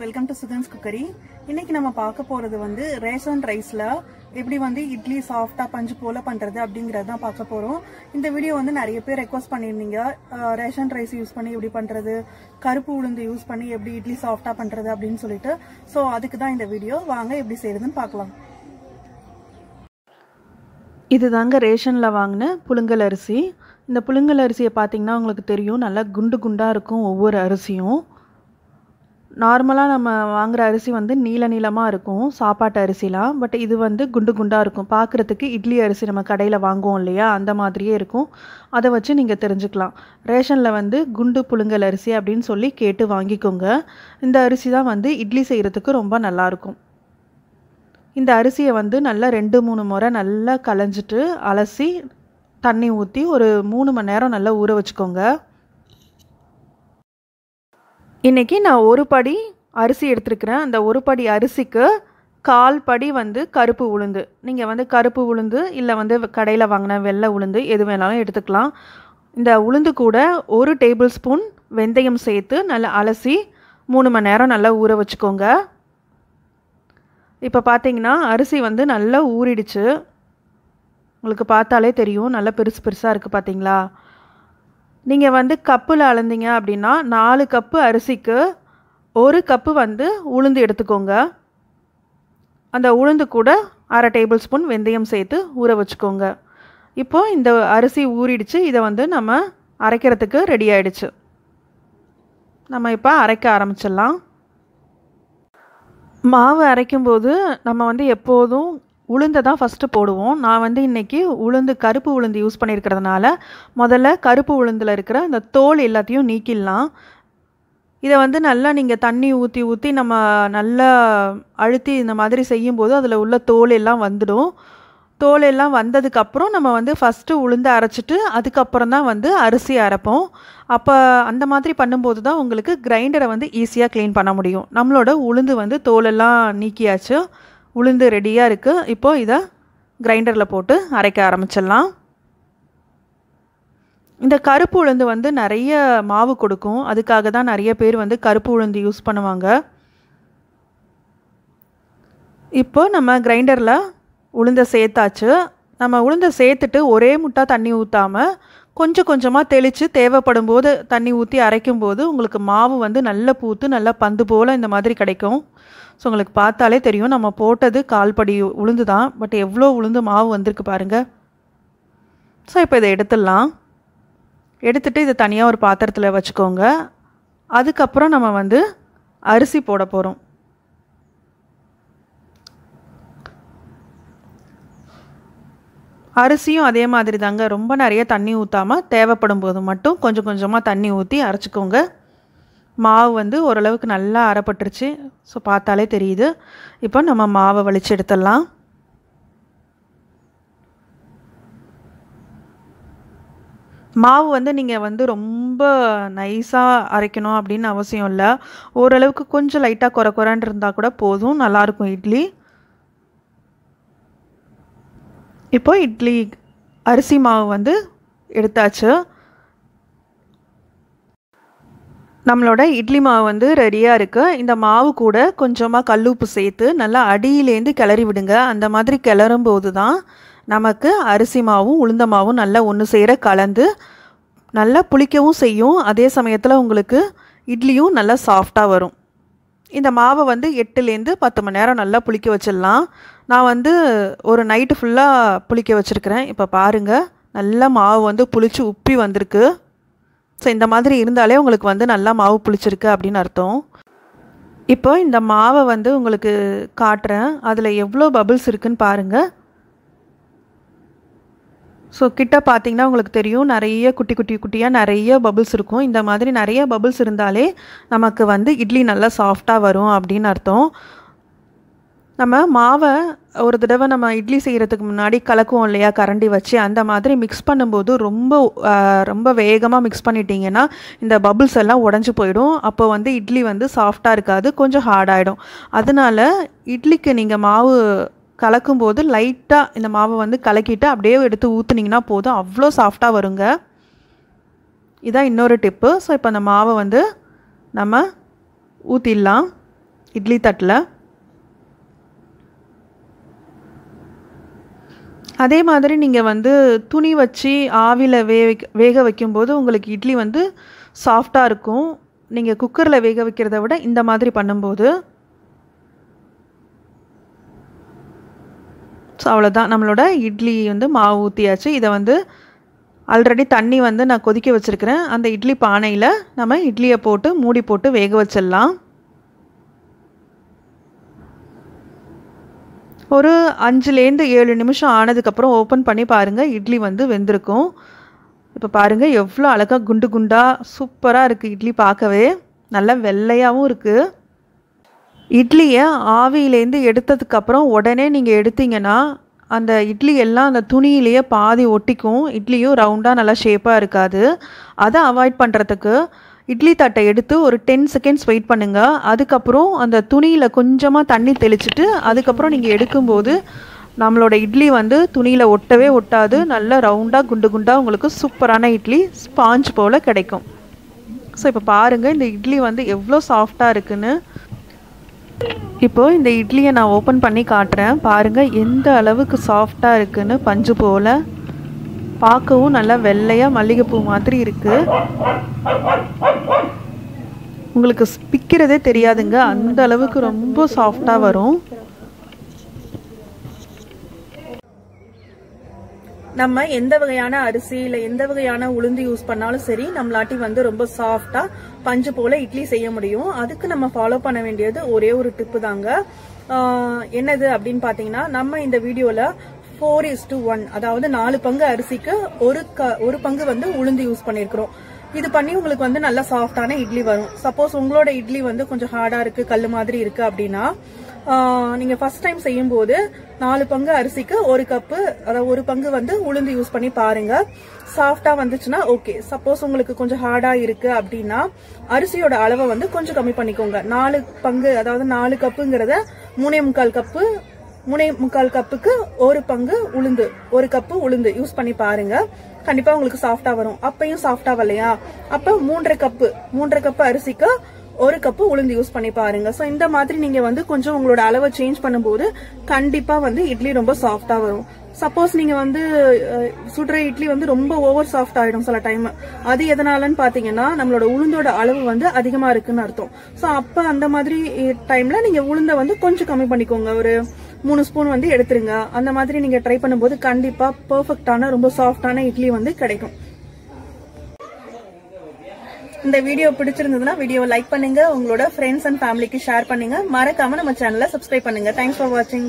welcome to Sugans Cookery. இன்னைக்கு நம்ம பார்க்க போறது வந்து ரேஷன் ரைஸ்ல எப்படி வந்து இட்லி சாஃப்ட்டா பஞ்சு போல பண்றது அப்படிங்கறத தான் பார்க்க போறோம். இந்த வீடியோ வந்து நிறைய பேர் ரெக்வெஸ்ட் பண்ணிருந்தீங்க. ரேஷன் ரைஸ் யூஸ் பண்ணி எப்படி பண்றது, கருப்பு உளுந்து யூஸ் பண்ணி எப்படி இட்லி சாஃப்ட்டா பண்றது அப்படின்னு சொல்லிட்டு சோ அதுக்கு தான் இந்த வீடியோ. வாங்க எப்படி செய்யறதுன்னு பார்க்கலாம். இதுதாங்க ரேஷன்ல வாங்கின புழுங்கல் அரிசி. இந்த புழுங்கல் அரிசியை பார்த்தீங்கன்னா உங்களுக்கு தெரியும், நல்லா குண்டு குண்டாக இருக்கும் ஒவ்வொரு அரிசியும். நார்மலாக நம்ம வாங்குகிற அரிசி வந்து நீல நீளமாக இருக்கும் சாப்பாட்டு அரிசிலாம். பட் இது வந்து குண்டு குண்டாக இருக்கும். பார்க்குறதுக்கு இட்லி அரிசி நம்ம கடையில் வாங்குவோம் இல்லையா, அந்த மாதிரியே இருக்கும். அதை வச்சு நீங்கள் தெரிஞ்சுக்கலாம். ரேஷனில் வந்து குண்டு புழுங்கல் அரிசி அப்படின்னு சொல்லி கேட்டு வாங்கிக்கோங்க. இந்த அரிசி தான் வந்து இட்லி செய்கிறதுக்கு ரொம்ப நல்லாயிருக்கும். இந்த அரிசியை வந்து நல்லா 2-3 முறை நல்லா களைஞ்சிட்டு அலசி தண்ணி ஊற்றி ஒரு 3 மணி நேரம் நல்லா ஊற வச்சுக்கோங்க. இன்றைக்கி நான் ஒரு படி அரிசி எடுத்துருக்கிறேன். அந்த ஒரு படி அரிசிக்கு 1/4 படி வந்து கருப்பு உளுந்து. நீங்கள் வந்து கருப்பு உளுந்து இல்லை வந்து கடையில் வாங்கின வெள்ளை உளுந்து எது வேணாலும் எடுத்துக்கலாம். இந்த உளுந்து கூட 1 டேபிள் ஸ்பூன் வெந்தயம் சேர்த்து நல்லா அலசி 3 மணி நேரம் நல்லா ஊற வச்சுக்கோங்க. இப்போ பார்த்தீங்கன்னா அரிசி வந்து நல்லா ஊறிடுச்சு. உங்களுக்கு பார்த்தாலே தெரியும், நல்லா பெருசு பெருசாக இருக்குது பார்த்தீங்களா. நீங்கள் வந்து கப்பில் அளந்தீங்க அப்படின்னா 4 கப்பு அரிசிக்கு 1 கப்பு வந்து உளுந்து எடுத்துக்கோங்க. அந்த உளுந்து கூட 1/2 டேபிள் ஸ்பூன் வெந்தயம் சேர்த்து ஊற வச்சுக்கோங்க. இப்போது இந்த அரிசி ஊறிடுச்சு. இதை வந்து நம்ம அரைக்கிறதுக்கு ரெடி ஆகிடுச்சு. நம்ம இப்போ அரைக்க ஆரம்பிச்சிடலாம். மாவு அரைக்கும்போது நம்ம வந்து எப்போதும் உளுந்தை தான் ஃபஸ்ட்டு போடுவோம். நான் வந்து இன்றைக்கி கருப்பு உளுந்து யூஸ் பண்ணியிருக்கிறதுனால முதல்ல கருப்பு உளுந்தில் இருக்கிற இந்த தோல் எல்லாத்தையும் நீக்கிடலாம். இதை வந்து நல்லா நீங்கள் தண்ணி ஊற்றி ஊற்றி நம்ம நல்லா அழுத்தி இந்த மாதிரி செய்யும்போது அதில் உள்ள தோல் எல்லாம் வந்துடும். தோல் எல்லாம் வந்ததுக்கப்புறம் நம்ம வந்து ஃபஸ்ட்டு உளுந்து அரைச்சிட்டு அதுக்கப்புறம் தான் வந்து அரிசி அரைப்போம். அப்போ அந்த மாதிரி பண்ணும்போது தான் உங்களுக்கு கிரைண்டரை வந்து ஈஸியாக க்ளீன் பண்ண முடியும். நம்மளோட உளுந்து வந்து தோலெல்லாம் நீக்கியாச்சு. உளுந்து ரெடியாக இருக்குது. இப்போது இதை கிரைண்டரில் போட்டு அரைக்க ஆரம்பிச்சிடலாம். இந்த கருப்பு உளுந்து வந்து நிறைய மாவு கொடுக்கும். அதுக்காக தான் நிறைய பேர் வந்து கருப்பு உளுந்து யூஸ் பண்ணுவாங்க. இப்போ நம்ம கிரைண்டரில் உளுந்தை சேர்த்தாச்சு. நம்ம உளுந்தை சேர்த்துட்டு ஒரே முட்டா தண்ணி ஊற்றாமல் கொஞ்சம் கொஞ்சமாக தெளித்து தேவைப்படும் போது தண்ணி ஊற்றி அரைக்கும்போது உங்களுக்கு மாவு வந்து நல்லா பூத்து நல்லா பந்து போல் இந்த மாதிரி கிடைக்கும். ஸோ உங்களுக்கு பார்த்தாலே தெரியும், நம்ம போட்டது 1/4 படி உளுந்து தான். பட் எவ்வளோ உளுந்து மாவு வந்திருக்கு பாருங்கள். ஸோ இப்போ இதை எடுத்துடலாம். எடுத்துகிட்டு இதை தனியாக ஒரு பாத்திரத்தில் வச்சுக்கோங்க. அதுக்கப்புறம் நம்ம வந்து அரிசி போட போகிறோம். அரிசியும் அதே மாதிரி தாங்க, ரொம்ப நிறைய தண்ணி ஊற்றாமல் தேவைப்படும் போது மட்டும் கொஞ்சம் கொஞ்சமாக தண்ணி ஊற்றி அரைச்சிக்கோங்க. மாவு வந்து ஓரளவுக்கு நல்லா அரைப்பட்டுருச்சு. ஸோ பார்த்தாலே தெரியுது. இப்போ நம்ம மாவை வலிச்சு எடுத்துடலாம். மாவு வந்து நீங்கள் வந்து ரொம்ப நைஸாக அரைக்கணும் அப்படின்னு அவசியம் இல்லை. ஓரளவுக்கு கொஞ்சம் லைட்டாக குறை குறைன்னு இருந்தால் கூட போதும், நல்லாயிருக்கும் இட்லி. இப்போ இட்லி அரிசி மாவு வந்து எடுத்தாச்சு. நம்மளோட இட்லி மாவு வந்து ரெடியாக இருக்குது. இந்த மாவு கூட கொஞ்சமாக கல்லுப்பு சேர்த்து நல்லா அடியிலேருந்து கிளறி விடுங்க. அந்த மாதிரி கிளறும் போது தான் நமக்கு அரிசி மாவும் உளுந்த மாவும் நல்லா ஒன்று சேர கலந்து நல்லா புளிக்கவும் செய்யும். அதே சமயத்தில் உங்களுக்கு இட்லியும் நல்லா சாஃப்டாக வரும். இந்த மாவை வந்து 8-10 மணி நேரம் நல்லா புளிக்க வச்சிடலாம். நான் வந்து ஒரு நைட்டு ஃபுல்லாக புளிக்க வச்சுருக்கிறேன். இப்போ பாருங்கள், நல்லா மாவு வந்து புளிச்சு உப்பி வந்திருக்கு. ஸோ இந்த மாதிரி இருந்தாலே உங்களுக்கு வந்து நல்லா மாவு புளிச்சிருக்கு அப்படின்னு அர்த்தம். இப்போ இந்த மாவை வந்து உங்களுக்கு காட்டுறேன். அதில் எவ்வளோ பபிள்ஸ் இருக்குதுன்னு பாருங்கள். ஸோ கிட்ட பார்த்தீங்கன்னா உங்களுக்கு தெரியும், நிறைய குட்டி குட்டி குட்டியாக நிறைய பபிள்ஸ் இருக்கும். இந்த மாதிரி நிறைய பபிள்ஸ் இருந்தாலே நமக்கு வந்து இட்லி நல்லா சாஃப்டாக வரும் அப்படின்னு அர்த்தம். நம்ம மாவை ஒரு தடவை நம்ம இட்லி செய்கிறதுக்கு முன்னாடி கலக்குவோம் இல்லையா கரண்டி வச்சு, அந்த மாதிரி மிக்ஸ் பண்ணும்போது ரொம்ப வேகமாக மிக்ஸ் பண்ணிட்டீங்கன்னா இந்த பபிள்ஸ் எல்லாம் உடஞ்சி போயிடும். அப்போ வந்து இட்லி வந்து சாஃப்டாக இருக்காது, கொஞ்சம் ஹார்டாகிடும். அதனால இட்லிக்கு நீங்கள் மாவு கலக்கும்போது லைட்டாக இந்த மாவை வந்து கலக்கிட்டு அப்படியே எடுத்து ஊற்றுனீங்கன்னா போதும், அவ்வளோ சாஃப்டாக வருங்க. இதான் இன்னொரு டிப்பு. ஸோ இப்போ அந்த மாவை வந்து நம்ம ஊற்றிடலாம். இட்லி தட்டில். அதே மாதிரி நீங்கள் வந்து துணி வச்சு ஆவியில் வேக வைக்கும்போது உங்களுக்கு இட்லி வந்து சாஃப்டாக இருக்கும். நீங்கள் குக்கரில் வேக வைக்கிறத விட இந்த மாதிரி பண்ணும்போது. ஸோ அவ்வளோதான், நம்மளோட இட்லி வந்து மாவு ஊற்றியாச்சு. இதை வந்து ஆல்ரெடி தண்ணி வந்து நான் கொதிக்க வச்சுருக்கிறேன். அந்த இட்லி பானையில் நம்ம இட்லியை போட்டு மூடி போட்டு வேக வச்சிடலாம். ஒரு 5லேருந்து 7 நிமிஷம் ஆனதுக்கப்புறம் ஓப்பன் பண்ணி பாருங்கள், இட்லி வந்து வெந்திருக்கும். இப்போ பாருங்கள் எவ்வளோ அழகாக குண்டு குண்டாக சூப்பராக இருக்குது. இட்லி பார்க்கவே நல்லா வெள்ளையாகவும் இருக்குது. இட்லியை ஆவியிலேருந்து எடுத்ததுக்கப்புறம் உடனே நீங்கள் எடுத்தீங்கன்னா அந்த இட்லி எல்லாம் அந்த துணியிலேயே பாதி ஒட்டிக்கும். இட்லியும் ரவுண்டாக நல்லா ஷேப்பாக இருக்காது. அதை அவாய்ட் பண்ணுறதுக்கு இட்லி தட்டை எடுத்து ஒரு 10 செகண்ட்ஸ் வெயிட் பண்ணுங்கள். அதுக்கப்புறம் அந்த துணியில் கொஞ்சமாக தண்ணி தெளிச்சிட்டு அதுக்கப்புறம் நீங்கள் எடுக்கும்போது நம்மளோட இட்லி வந்து துணியில் ஒட்டவே ஒட்டாது. நல்லா ரவுண்டாக குண்டு குண்டாக உங்களுக்கு சூப்பரான இட்லி ஸ்பாஞ்ச் போல் கிடைக்கும். ஸோ இப்போ பாருங்கள் இந்த இட்லி வந்து எவ்வளோ சாஃப்டாக இருக்குன்னு. இப்போது இந்த இட்லியை நான் ஓப்பன் பண்ணி காட்டுறேன். பாருங்கள் எந்த அளவுக்கு சாஃப்டாக இருக்குன்னு. பஞ்சு போல் பார்க்கவும் நல்லா வெள்ளையாக மல்லிகைப்பூ மாதிரி இருக்குது. உங்களுக்கு பிக்கிறதே தெரியாதுங்க, அந்த அளவுக்கு ரொம்ப சாஃப்டாக வரும். நம்ம எந்த வகையான அரிசி இல்லை எந்த வகையான உளுந்து யூஸ் பண்ணாலும் சரி, நம்மளாட்டி வந்து ரொம்ப சாஃப்டா பஞ்சு போல இட்லி செய்ய முடியும். அதுக்கு நம்ம ஃபாலோ பண்ண வேண்டியது ஒரே ஒரு டிப்பு தாங்க. என்னது அப்படின்னு பாத்தீங்கன்னா, நம்ம இந்த வீடியோல 4:1, அதாவது 4 பங்கு அரிசிக்கு ஒரு பங்கு வந்து உளுந்து யூஸ் பண்ணிருக்கிறோம். இது பண்ணி உங்களுக்கு வந்து நல்ல சாஃப்டான இட்லி வரும். சப்போஸ் உங்களோட இட்லி வந்து கொஞ்சம் ஹார்டா இருக்கு, கல்லு மாதிரி இருக்கு அப்படின்னா நீங்க ஃபர்ஸ்ட் டைம் செய்யும் போது 4 பங்கு அரிசிக்கு 1 கப்பு, அதாவது 1 பங்கு வந்து உளுந்து யூஸ் பண்ணி பாருங்க. சாஃப்டா வந்துச்சுன்னா ஓகே. சப்போஸ் உங்களுக்கு கொஞ்சம் ஹார்டா இருக்கு அப்படின்னா அரிசியோட அளவை வந்து கொஞ்சம் கம்மி பண்ணிக்கோங்க. 4 பங்கு, அதாவது 4 கப்புங்கிறத 3.25 கப்பு, 3.25 கப்புக்கு 1 பங்கு உளுந்து, 1 கப்பு உளுந்து யூஸ் பண்ணி பாருங்க. கண்டிப்பா உங்களுக்கு சாஃப்டா வரும். அப்பயும் சாஃப்டா வரலையா, அப்ப 3.5 கப்பு அரிசிக்கு 1 கப்பு உளுந்து யூஸ் பண்ணி பாருங்க. சோ இந்த மாதிரி நீங்க வந்து கொஞ்சம் உங்களோட அளவை சேஞ்ச் பண்ணும்போது கண்டிப்பா வந்து இட்லி ரொம்ப சாஃப்டா வரும். சப்போஸ் நீங்க வந்து சுடுற இட்லி வந்து ரொம்ப ஓவர் சாஃப்ட் ஆயிடும் சில டைம். அது எதனாலன்னு பாத்தீங்கன்னா நம்மளோட உளுந்தோட அளவு வந்து அதிகமா இருக்குன்னு அர்த்தம். சோ அப்ப அந்த மாதிரி டைம்ல நீங்க உளுந்த வந்து கொஞ்சம் கம்மி பண்ணிக்கோங்க. ஒரு 3 ஸ்பூன் வந்து எடுத்துருங்க. அந்த மாதிரி நீங்க ட்ரை பண்ணும்போது கண்டிப்பா பெர்ஃபெக்டான ரொம்ப சாஃப்டான இட்லி வந்து கிடைக்கும். இந்த வீடியோ பிடிச்சிருந்ததுன்னா வீடியோவை லைக் பண்ணுங்க, உங்களோட ஃப்ரெண்ட்ஸ் அண்ட் ஃபேமிலிக்கு ஷேர் பண்ணுங்க. மறக்காம நம்ம சேனலை சப்ஸ்கிரைப் பண்ணுங்க. தேங்க்ஸ் ஃபார் வாட்சிங்.